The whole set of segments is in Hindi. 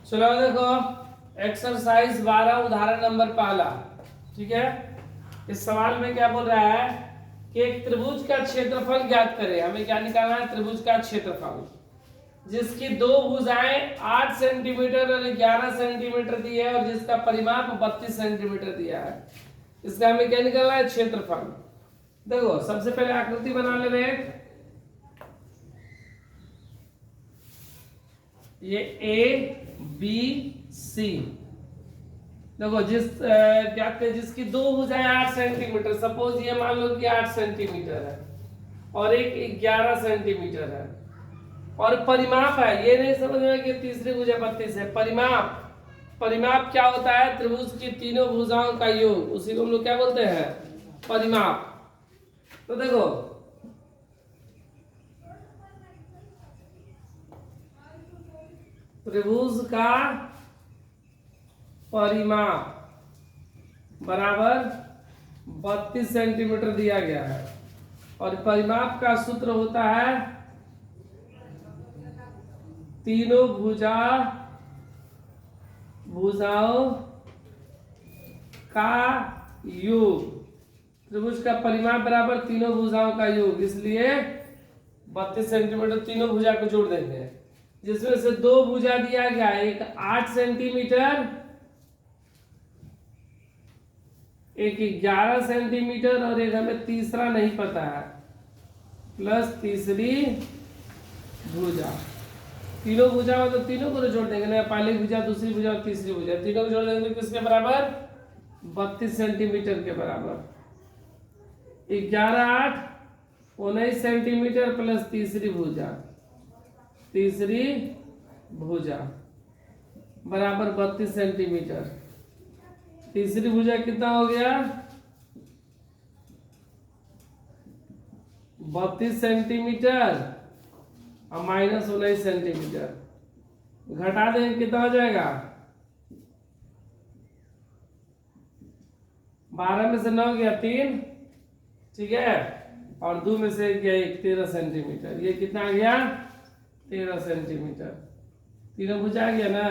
चलो देखो एक्सरसाइज 12 उदाहरण नंबर पहला। ठीक है, इस सवाल में क्या बोल रहा है कि एक त्रिभुज का क्षेत्रफल ज्ञात करें। हमें क्या निकालना है? त्रिभुज का क्षेत्रफल जिसकी दो भुजाएं 8 सेंटीमीटर और 11 सेंटीमीटर दी है और जिसका परिमाप 32 सेंटीमीटर दिया है। इसका हमें क्या निकालना है? क्षेत्रफल। देखो सबसे पहले आकृति बना ले रहे हैं। ये ए बी सी। देखो जिसकी दो भुजाएं 8 सेंटीमीटर, सपोज ये मान लो कि 8 सेंटीमीटर है और एक 11 सेंटीमीटर है और परिमाप है। ये नहीं समझ में कि तीसरी भुजा 32 है। परिमाप क्या होता है? त्रिभुज की तीनों भुजाओं का योग, उसी को हम लोग क्या बोलते हैं? परिमाप। तो देखो त्रिभुज का परिमाप बराबर 32 सेंटीमीटर दिया गया है और परिमाप का सूत्र होता है तीनों भुजाओं का योग। त्रिभुज का परिमाप बराबर तीनों भुजाओं का योग, इसलिए 32 सेंटीमीटर तीनों भुजा को जोड़ देंगे, जिसमें से दो भुजा दिया गया, एक 8 सेंटीमीटर, एक 11 सेंटीमीटर और एक हमें तीसरा नहीं पता है, प्लस तीसरी भुजा। तीनों भुजा तो तीनों को जोड़ देंगे ना, पहली भुजा, दूसरी भुजा और तीसरी भुजा, तीनों को जोड़ देंगे किसके बराबर? 32 सेंटीमीटर के बराबर। 11 8 19 सेंटीमीटर प्लस तीसरी भुजा बराबर 32 सेंटीमीटर। तीसरी भुजा कितना हो गया? 32 सेंटीमीटर और माइनस 19 सेंटीमीटर। घटा देंगे कितना हो जाएगा? 12 में से 9 गया 3, ठीक है, और 2 में से गया 1, 13 सेंटीमीटर। ये कितना आ गया? 13 सेंटीमीटर। तीनों भुजा आ गया ना,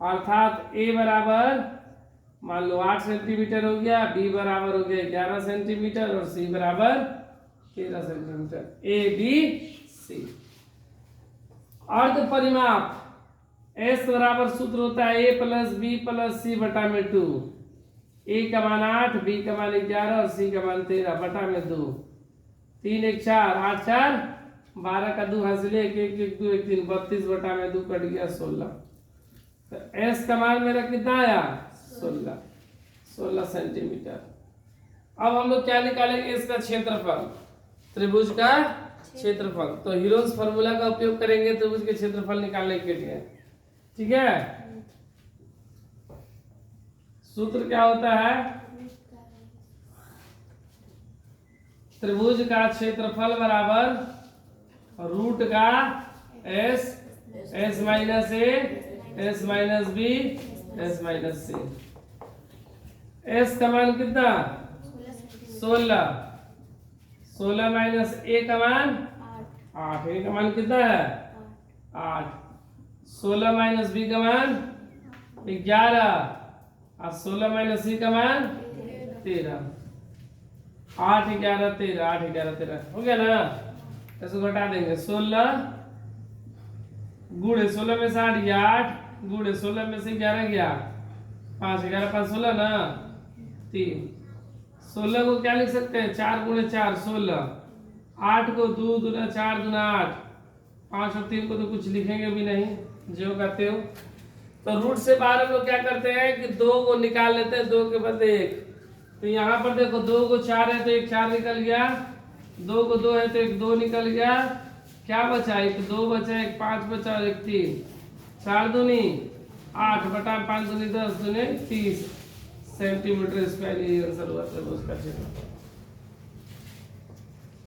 अर्थात ए बराबर मान लो 8 सेंटीमीटर हो गया, बी बराबर हो गया 11 सेंटीमीटर और सी बराबर 13 सेंटीमीटर। A B C. अर्ध परिमाप एस बराबर सूत्र होता है ए प्लस बी प्लस सी बटा में 2। ए का मान 8, बी का मान 11 और सी का मान 13 बटा में 2। 3 1 4 8 4 12 का 2 हासिल 1 1 1 2 1 3 32 बटा में 2 कट गया 16। तो एस का मान मेरा कितना आया? 16 सेंटीमीटर। अब हम लोग क्या निकालेंगे? इसका क्षेत्रफल, त्रिभुज का क्षेत्रफल। तो हीरोज फार्मूला का उपयोग करेंगे त्रिभुज के क्षेत्रफल निकालने के लिए। ठीक है, सूत्र क्या होता है? त्रिभुज का क्षेत्रफल बराबर रूट का S minus A S minus B S minus C. S का मान कितना? 16 माइनस ए का मान 8। ए का मान कितना है? 8। 16 माइनस बी का मान 11 और 16 माइनस सी का मान 13। 8 11 13 8 11 13 हो गया ना। इसको घटा देंगे। 16 गुणे 16 में से 8 गया 8 गुणे 16 में से 11 गया 5 11 5 16 ना 3। 16 को क्या लिख सकते हैं? 4 गुणे 4 16। 8 को 2 दूना 4 दूना 8। 5 और 3 को तो कुछ लिखेंगे भी नहीं, जो कहते हो। तो रूट से बाहर हम लोग क्या करते हैं कि 2 को निकाल लेते हैं, 2 के बदले 1। तो यहाँ पर देखो 2 को 4 है तो 1 4 निकल गया, 2 को 2 है तो 1 2 निकल गया। क्या बचा? 1 2 बचा, 1 5 बचा और 1 3। 4 दूनी 8 बटा 5 दूनी 10 दूनी 30 सेंटीमीटर स्क्वायर। ये आंसर हुआ त्रिभुज का क्षेत्रफल।